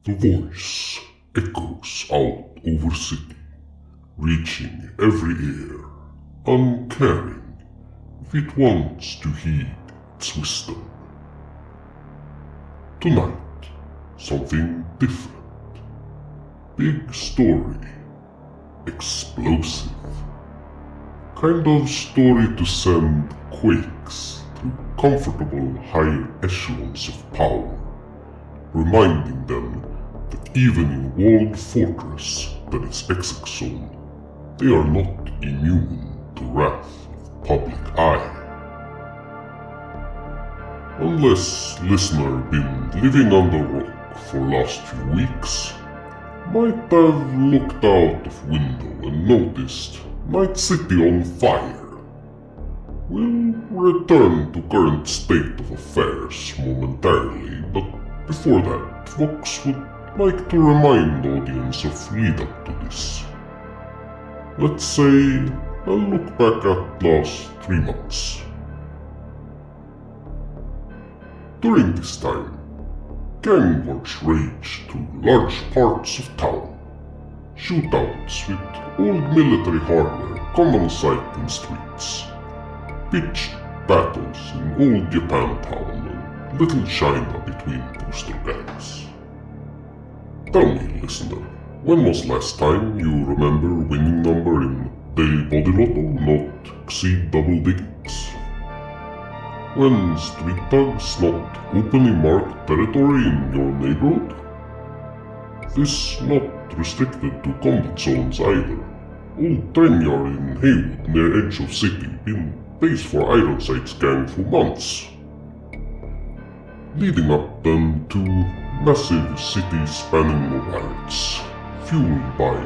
The voice echoes out over city, reaching every ear, uncaring if it wants to heed its wisdom. Tonight, something different. Big story. Explosive. Kind of story to send quakes through comfortable higher echelons of power, reminding them that even in walled fortress that is exec zone, they are not immune to wrath of public eye. Unless listener been living under rock for last few weeks, might have looked out of window and noticed Night City on fire. We'll return to current state of affairs momentarily, but before that, Vox would like to remind the audience of lead up to this. Let's say a look back at last 3 months. During this time, gang wars raged through large parts of town. Shootouts with old military hardware common sight in streets. Pitched battles in old Japantown and Little China between booster gangs. Tell me, listener, when was last time you remember winning number in Daily Body Lotto not exceed double digits? When street thugs not openly marked territory in your neighborhood? This not restricted to combat zones either. Old train yard in Haywood near edge of city been base for Ironside's gang for months. Leading up then to massive city-spanning riots, fueled by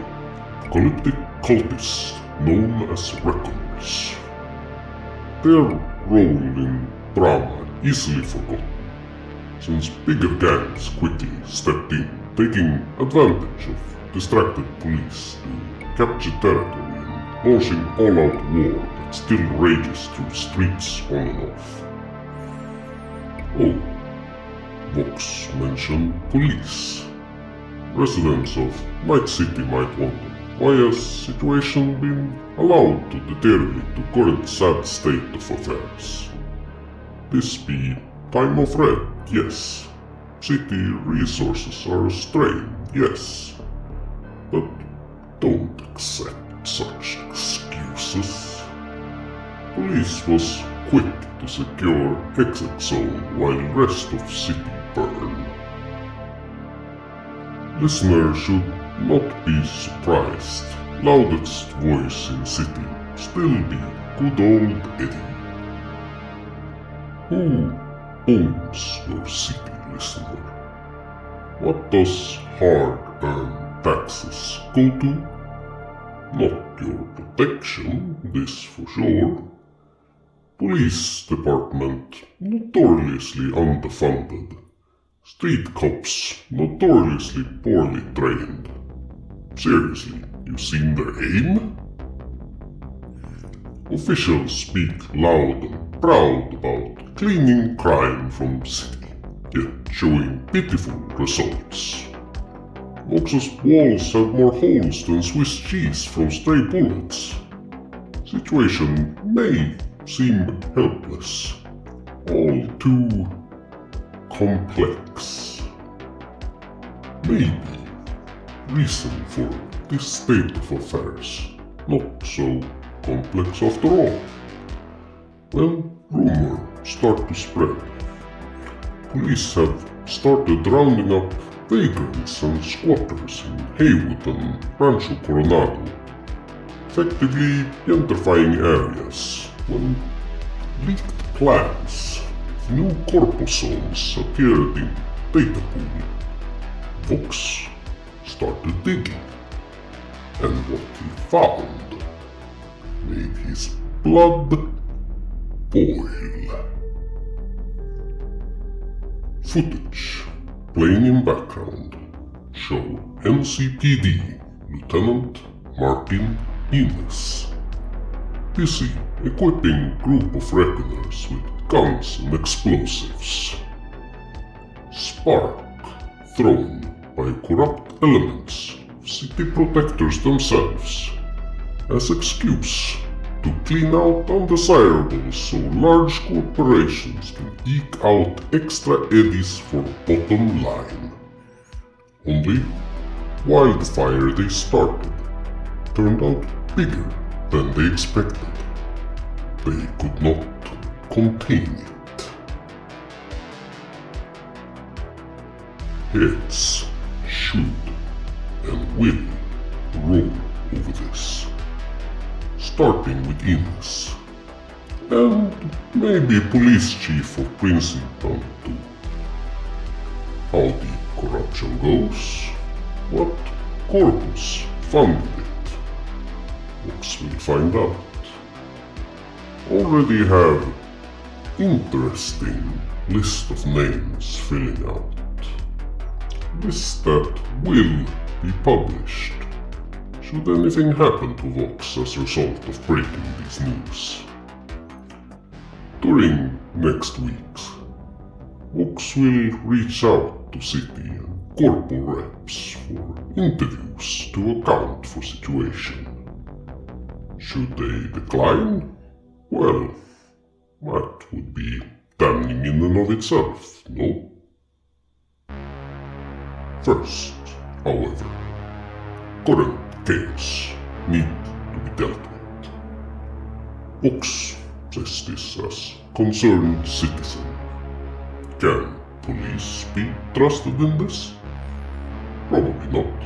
apocalyptic cultists known as Reckoners. Their role in drama easily forgotten, since bigger gangs quickly stepped in, taking advantage of distracted police to capture territory and launching all-out war that still rages through streets on and off. Oh, Vox mentioned police. Residents of Night City might wonder why has situation been allowed to deteriorate to current sad state of affairs. This be time of red, yes. City resources are strained, yes. But don't accept such excuses. Police was quick to secure exec zone while rest of city burned. Listener should not be surprised. Loudest voice in city still be good old Eddie. Who owns your city, listener? What does hard-earned taxes go to? Not your protection, this for sure. Police department notoriously underfunded. Street cops notoriously poorly trained. Seriously, you seen their aim? Officials speak loud and proud about cleaning crime from city, yet showing pitiful results. Vox's walls have more holes than Swiss cheese from stray bullets. Situation may seem helpless, all too complex. Maybe reason for this state of affairs not so complex after all. When rumors start to spread, police have started rounding up vagrants and squatters in Haywood and Rancho Coronado, effectively gentrifying areas when leaked plans of new corpozones appeared in data pool. Vox started digging, and what he found made his blood boil. Footage playing in background show NCPD Lieutenant Martin Ines busy equipping group of reckoners with guns and explosives. Spark thrown by corrupt elements, city protectors themselves, as excuse to clean out undesirables so large corporations can eke out extra eddies for bottom line. Only wildfire they started turned out bigger than they expected. They could not contain it. Heads should and will roll over this, starting with Ines, and maybe police chief of Princeton too. How deep corruption goes, what corpus funded it, Vox will find out. Already have interesting list of names filling out. List that will be published should anything happen to Vox as a result of breaking these news. During next weeks, Vox will reach out to city and corpo reps for interviews to account for situation. Should they decline? Well, that would be damning in and of itself, no? First, however, current chaos need to be dealt with. Vox says this as concerned citizen. Can police be trusted in this? Probably not,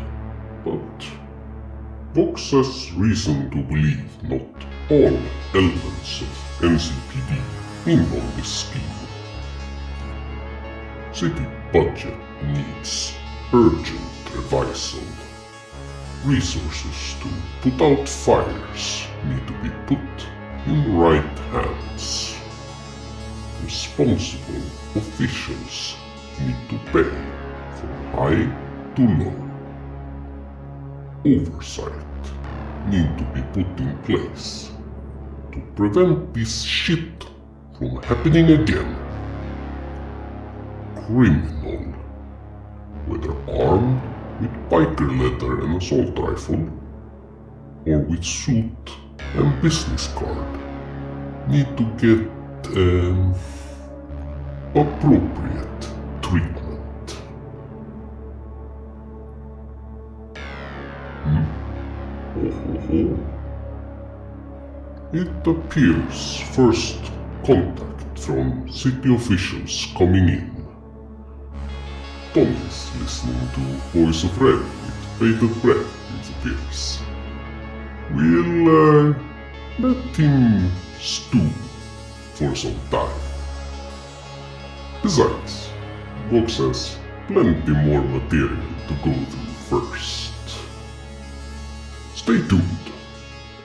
but Vox has reason to believe not all elements of NCPD in on this scheme. City budget needs urgent revisal. Resources to put out fires need to be put in right hands. Responsible officials need to pay from high to low. Oversight need to be put in place to prevent this shit from happening again. Criminal, whether armed with biker leather and assault rifle, or with suit and business card, need to get appropriate treatment. It appears first contact from city officials coming in. Tommy's listening to Voice of Red with bated breath, it appears. We'll let him stew for some time. Besides, Vox has plenty more material to go through first. Stay tuned.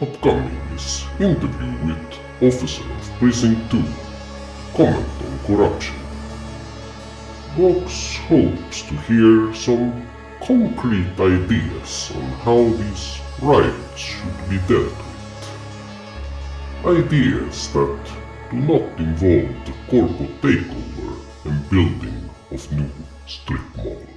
Upcoming is interview with officer of Precinct 2 to comment on corruption. Vox hopes to hear some concrete ideas on how these riots should be dealt with. Ideas that do not involve the corporate takeover and building of new strip malls.